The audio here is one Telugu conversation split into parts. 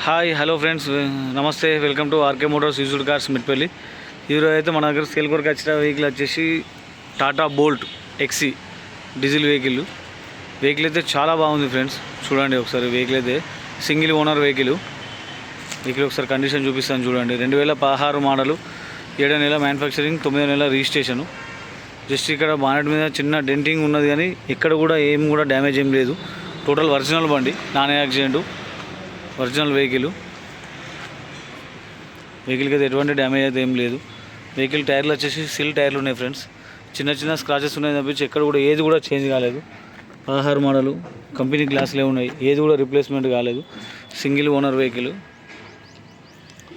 Hi hello friends, namaste. Welcome to RK motors used cars Metpally. ఈరోజు అయితే మన దగ్గర సేల్ కొరకు వచ్చిన వెహికల్ వచ్చేసి Tata Bolt XE diesel vehicle అయితే చాలా బాగుంది ఫ్రెండ్స్. చూడండి ఒకసారి. వెహికల్ అయితే సింగిల్ ఓనర్ వెహికల్ ఒకసారి కండిషన్ చూపిస్తాను చూడండి. 2016 మోడలు, 7వ నెల మ్యానుఫ్యాక్చరింగ్, 9వ నెల రిజిస్ట్రేషను. జస్ట్ ఇక్కడ బానెట్ మీద చిన్న డెంటింగ్ ఉన్నది, కానీ ఇక్కడ కూడా ఏం డ్యామేజ్ ఏం లేదు. టోటల్ ఒరిజినల్ బండి, నాన్ యాక్సిడెంట్, ఒరిజినల్ వెహికల్కి అయితే ఎటువంటి డ్యామేజ్ అయితే ఏం లేదు. వెహికల్ టైర్లు వచ్చేసి సిల్ టైర్లు ఉన్నాయి ఫ్రెండ్స్. చిన్న చిన్న స్క్రాచెస్ ఉన్నాయి తప్పించి ఎక్కడ కూడా ఏది కూడా చేంజ్ కాలేదు. 16 మోడలు, కంపెనీ గ్లాసులే ఉన్నాయి, ఏది కూడా రీప్లేస్మెంట్ కాలేదు. Single owner vehicle.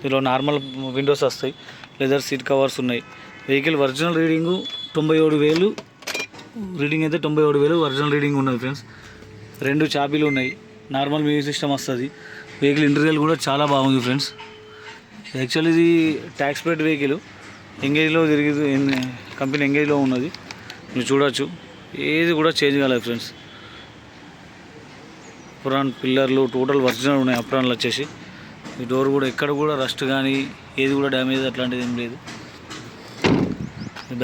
దీనిలో నార్మల్ విండోస్ వస్తాయి, లెదర్ సీట్ కవర్స్ ఉన్నాయి. వెహికల్ ఒరిజినల్ రీడింగు 97,000 రీడింగ్ అయితే 97,000 ఒరిజినల్ రీడింగ్ ఉన్నది ఫ్రెండ్స్. 2 చాబీలు ఉన్నాయి, నార్మల్ మ్యూజిక్ సిస్టమ్ వస్తుంది. వెహికల్ ఇంటీరియర్ కూడా చాలా బాగుంది ఫ్రెండ్స్. యాక్చువల్లీ ఇది ట్యాక్స్ ప్లేట్ వెహికల్, ఎంగేజ్లో కంపెనీ ఎంగేజ్లో ఉన్నది. మీరు చూడవచ్చు, ఏది కూడా చేంజ్ కాలేదు ఫ్రెండ్స్. అప్రాన్ పిల్లర్లు టోటల్ ఒరిజినల్ ఉన్నాయి. అప్రాన్లు వచ్చేసి ఈ డోర్ కూడా ఎక్కడ కూడా రస్ట్ కానీ ఏది కూడా డ్యామేజ్ అట్లాంటిది ఏం లేదు.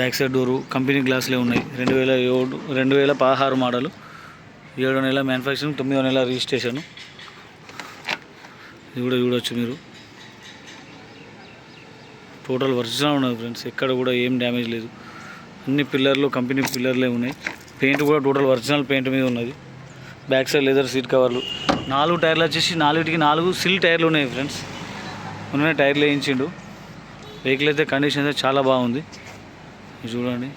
బ్యాక్ సైడ్ డోరు కంపెనీ గ్లాసులే ఉన్నాయి. 2016 మోడలు, 7వ నెల మ్యానుఫ్యాక్చరింగ్, 9వ నెల రిజిస్ట్రేషను. ఇది కూడా చూడవచ్చు మీరు. టోటల్ ఒరిజినల్ ఉన్నది ఫ్రెండ్స్, ఎక్కడ కూడా ఏం డ్యామేజ్ లేదు. అన్ని పిల్లర్లు కంపెనీ పిల్లర్లే ఉన్నాయి. పెయింట్ కూడా టోటల్ ఒరిజినల్ పెయింట్ మీద ఉన్నది. బ్యాక్ సైడ్ లెదర్ సీట్ కవర్లు. 4 టైర్లు వచ్చేసి 4 సిల్ టైర్లు ఉన్నాయి ఫ్రెండ్స్. మొన్ననే టైర్లు వేయించిండు. వెహికల్ అయితే కండిషన్ అయితే చాలా బాగుంది. చూడండి.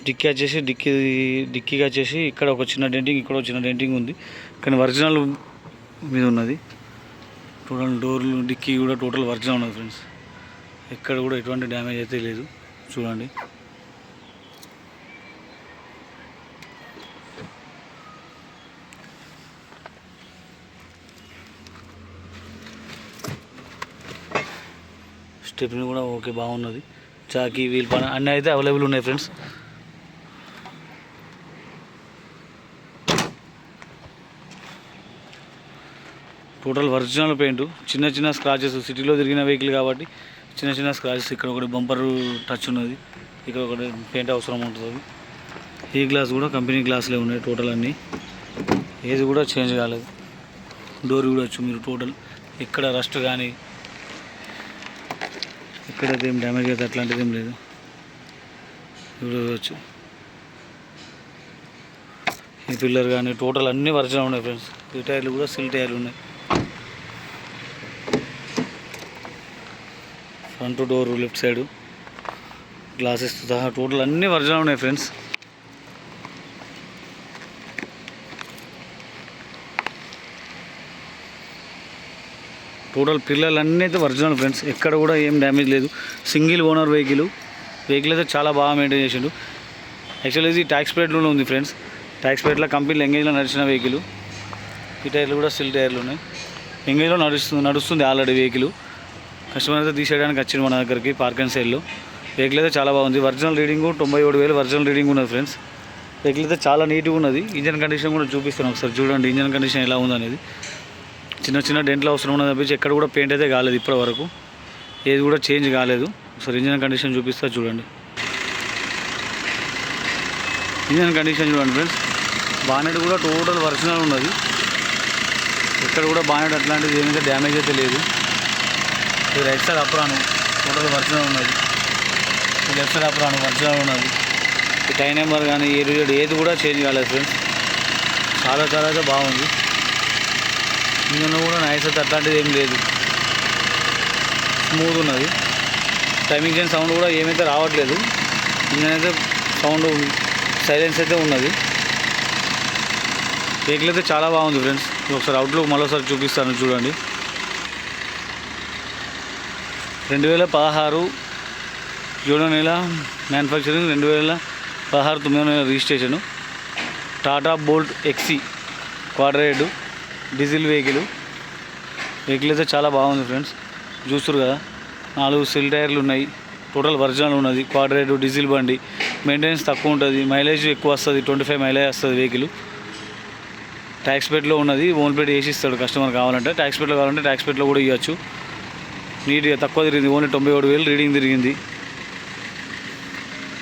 డిక్కీకి వచ్చేసి ఇక్కడ ఒక చిన్న డెంటింగ్, ఇక్కడ ఒక చిన్న డెంటింగ్ ఉంది, కానీ ఒరిజినల్ మీద ఉన్నది. టోటల్ డోర్లు డిక్కీ కూడా టోటల్ ఒరిజినల్ ఉన్నది ఫ్రెండ్స్. ఎక్కడ కూడా ఎటువంటి డ్యామేజ్ అయితే లేదు. చూడండి. స్టెప్ని కూడా ఓకే, బాగున్నది. చాకీ, వీల్ పాన అన్నీ అయితే అవైలబుల్ ఉన్నాయి ఫ్రెండ్స్. Total original paint. చిన్న చిన్న స్క్రాచెస్, సిటీలో తిరిగిన వెహికల్ కాబట్టి చిన్న చిన్న స్క్రాచెస్. ఇక్కడ ఒకటి బంపర్ టచ్ ఉన్నది, ఇక్కడ ఒకటి పెయింట్ అవసరం ఉంటుంది. ఈ గ్లాస్ కూడా కంపెనీ గ్లాసులే ఉన్నాయి టోటల్ అన్నీ, ఏది కూడా చేంజ్ కాలేదు. డోర్ చూడవచ్చు మీరు. టోటల్ ఇక్కడ రస్ట్ కానీ ఎక్కడైతే ఏం డ్యామేజ్ అయితే అట్లాంటిది ఏం లేదు. చూడవచ్చు. ఈ పిల్లర్ కానీ టోటల్ అన్నీ ఒరిజినల్ ఉన్నాయి ఫ్రెండ్స్. ఈ టైర్లు కూడా సిల్ టైర్లు ఉన్నాయి. Front door, left side glasses సహా టోటల్ అన్నీ ఒరిజినల్ ఉన్నాయి ఫ్రెండ్స్. టోటల్ పిల్లలు అన్నీ అయితే ఒరిజినల్ ఫ్రెండ్స్. ఎక్కడ కూడా ఏం డ్యామేజ్ లేదు. సింగిల్ ఓనర్ వెహికల్ అయితే చాలా బాగా మెయింటైన్ చేసిండు. యాక్చువల్లీ ఇది ట్యాక్స్ ప్లేట్లోనే ఉంది ఫ్రెండ్స్. ట్యాక్స్ ప్లేట్లో కంపెనీలో ఎంగేజ్లో నడిచిన వెహికల్. ఈ టైర్లు కూడా సిల్ టైర్లు ఉన్నాయి. ఎంగేజ్లో నడుస్తుంది ఆల్రెడీ వెహికల్. కస్టమర్ అయితే తీసేయడానికి వచ్చింది మన దగ్గరికి పార్క్ అండ్ సేల్లో. వెహికల్ అయితే చాలా బాగుంది. ఒరిజినల్ రీడింగు 97,000 ఒరిజినల్ రీడింగ్ ఉన్నది ఫ్రెండ్స్. వెహికల్ అయితే చాలా నీట్గా ఉన్నది. ఇంజన్ కండిషన్ కూడా చూపిస్తాను ఒకసారి చూడండి. ఇంజన్ కండిషన్ ఎలా ఉందనేది. చిన్న చిన్న డెంట్లు అవసరం ఉన్నది తప్పించి ఎక్కడ కూడా పెయింట్ అయితే కాలేదు ఇప్పటి వరకు, ఏది కూడా చేంజ్ కాలేదు. ఒకసారి ఇంజన్ కండిషన్ చూపిస్తా చూడండి. ఇంజన్ కండిషన్ చూడండి ఫ్రెండ్స్. బానెట్ కూడా టోటల్ ఒరిజినల్ ఉన్నది. ఎక్కడ కూడా బానెట్ అట్లాంటిది ఏమైతే డ్యామేజ్ అయితే లేదు. ఇది రైట్ సైడ్ అప్రాను టోటల్ ఒరిజినల్ ఉన్నది. ఈ లెఫ్ట్ సైడ్ అప్రాను ఒరిజినల్ ఉన్నది. ఈ టై నెంబర్ కానీ ఏది కూడా చేంజ్ కాలేదు ఫ్రెండ్స్. చాలా అయితే బాగుంది. ఇంజన్ కూడా నైస్ అయితే అట్లాంటిది ఏం లేదు, స్మూత్ ఉన్నది. టైమింగ్ చైన్ సౌండ్ కూడా ఏమైతే రావట్లేదు. ఇంజన్ అయితే సౌండ్ సైలెన్స్ అయితే ఉన్నది. వెహికల్ అయితే చాలా బాగుంది ఫ్రెండ్స్. ఒకసారి అవుట్లుక్ మరోసారి చూపిస్తాను చూడండి. 2016 7వ నెల మ్యానుఫ్యాక్చరింగ్, 2016 9వ నెల registration. Tata Bolt XE Quadrajet diesel vehicle అయితే చాలా బాగుంది ఫ్రెండ్స్. చూస్తారు కదా, 4 సిల్ టైర్లు ఉన్నాయి. టోటల్ ఒరిజినల్ ఉన్నది. క్వాడ్రేడ్ డీజిల్ బండి, మెయింటెనెన్స్ తక్కువ ఉంటుంది, మైలేజ్ ఎక్కువ వస్తుంది, 25 మైలేజ్ వస్తుంది వెహికల్. ట్యాక్స్ ప్లేట్లో ఉన్నది, ఓన్ ప్లేట్ వేసి ఇస్తాడు కస్టమర్ కావాలంటే. ట్యాక్స్ ప్లేట్లో కావాలంటే ట్యాక్స్ ప్లేట్లో కూడా ఇవ్వచ్చు. నీట్గా తక్కువ తిరిగింది, ఓన్లీ 97,000 రీడింగ్ తిరిగింది.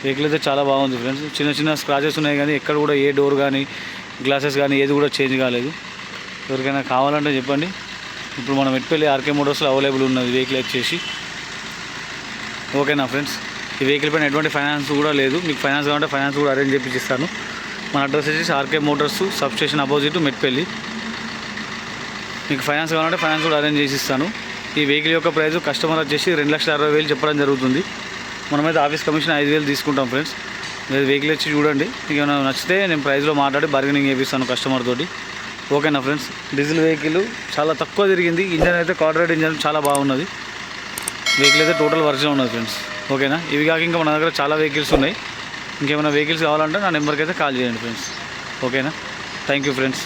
వెహికల్ అయితే చాలా బాగుంది ఫ్రెండ్స్. చిన్న చిన్న స్క్రాచెస్ ఉన్నాయి కానీ ఎక్కడ కూడా ఏ డోర్ కానీ గ్లాసెస్ కానీ ఏది కూడా చేంజ్ కాలేదు. ఎవరికైనా కావాలంటే చెప్పండి. ఇప్పుడు మనం మెట్పల్లి ఆర్కే మోటార్స్లో అవైలబుల్ ఉన్నది వెహికల్ వచ్చేసి. ఓకేనా ఫ్రెండ్స్, ఈ వెహికల్ పైన ఎటువంటి ఫైనాన్స్ కూడా లేదు. మీకు ఫైనాన్స్ కావాలంటే ఫైనాన్స్ కూడా అరేంజ్ చేపిస్తాను. మన అడ్రస్ వచ్చేసి RK motors sub station opposite Metpally. మీకు ఫైనాన్స్ కావాలంటే ఫైనాన్స్ కూడా అరేంజ్ చేసి ఇస్తాను. ఈ వెహికల్ యొక్క ప్రైస్ కస్టమర్ వచ్చేసి 2,60,000 చెప్పడం జరుగుతుంది. మనమైతే ఆఫీస్ కమిషన్ 5,000 తీసుకుంటాం ఫ్రెండ్స్. మీరు వెహికల్ వచ్చి చూడండి, మీకు ఏమైనా నచ్చితే నేను ప్రైస్లో మాట్లాడి బార్గెనింగ్ చేపిస్తాను కస్టమర్ తోటి. ఓకేనా ఫ్రెండ్స్, డీజిల్ వెహికల్ చాలా తక్కువ తిరిగింది. ఇంజన్ అయితే కార్పొరేట్ ఇంజన్ చాలా బాగున్నది. వెహికల్ అయితే టోటల్ వర్షన్ ఉన్నది ఫ్రెండ్స్. ఓకేనా, ఇవి కాక ఇంకా మన దగ్గర చాలా వెహికల్స్ ఉన్నాయి. ఇంకేమైనా వెహికల్స్ కావాలంటే నా నెంబర్కి అయితే కాల్ చేయండి ఫ్రెండ్స్. ఓకేనా, థ్యాంక్ యూ ఫ్రెండ్స్.